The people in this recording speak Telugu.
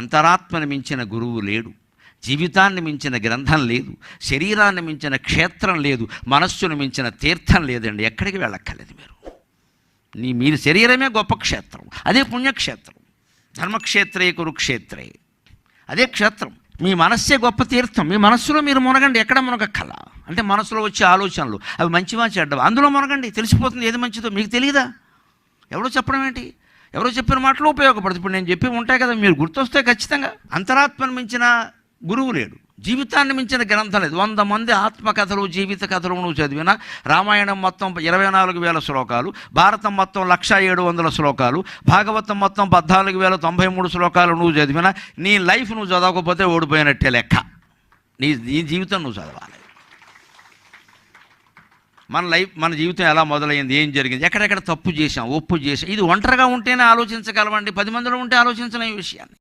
అంతరాత్మను మించిన గురువు లేడు, జీవితాన్ని మించిన గ్రంథం లేదు, శరీరాన్ని మించిన క్షేత్రం లేదు, మనస్సును మించిన తీర్థం లేదండి. ఎక్కడికి వెళ్ళక్కర్లేదు. మీరు శరీరమే గొప్ప క్షేత్రం, అదే పుణ్యక్షేత్రం. ధర్మక్షేత్రే కురుక్షేత్రే, అదే క్షేత్రం. మీ మనస్సే గొప్ప తీర్థం. మీ మనస్సులో మీరు మునగండి, ఎక్కడ మునగక్కల. అంటే మనసులో వచ్చే ఆలోచనలు అవి మంచివా చెడ్డవా, అందులో మునగండి, తెలిసిపోతుంది ఏది మంచిదో. మీకు తెలియదా? ఎవరో చెప్పడం ఏంటి? ఎవరో చెప్పిన మాటలు ఉపయోగపడుతుంది. ఇప్పుడు నేను చెప్పి ఉంటాయి కదా, మీరు గుర్తొస్తే ఖచ్చితంగా. అంతరాత్మను మించిన గురువు లేడు, జీవితాన్ని మించిన గ్రంథం లేదు. 100 మంది ఆత్మకథలు, జీవిత కథలు నువ్వు చదివినా, రామాయణం మొత్తం 24,000 శ్లోకాలు, భారతం మొత్తం 1,700 శ్లోకాలు, భాగవతం మొత్తం 14,093 శ్లోకాలు నువ్వు చదివినా, నీ లైఫ్ నువ్వు చదవకపోతే ఓడిపోయినట్టే లెక్క. నీ జీవితం నువ్వు చదవాలి. మన జీవితం ఎలా మొదలైంది, ఏం జరిగింది, ఎక్కడెక్కడ తప్పు చేసాం, ఒప్పు చేసాం, ఇది ఒంటరిగా ఉంటేనే ఆలోచించగలమండి. 10 మందిలో ఉంటే ఆలోచించలేని విషయాన్ని.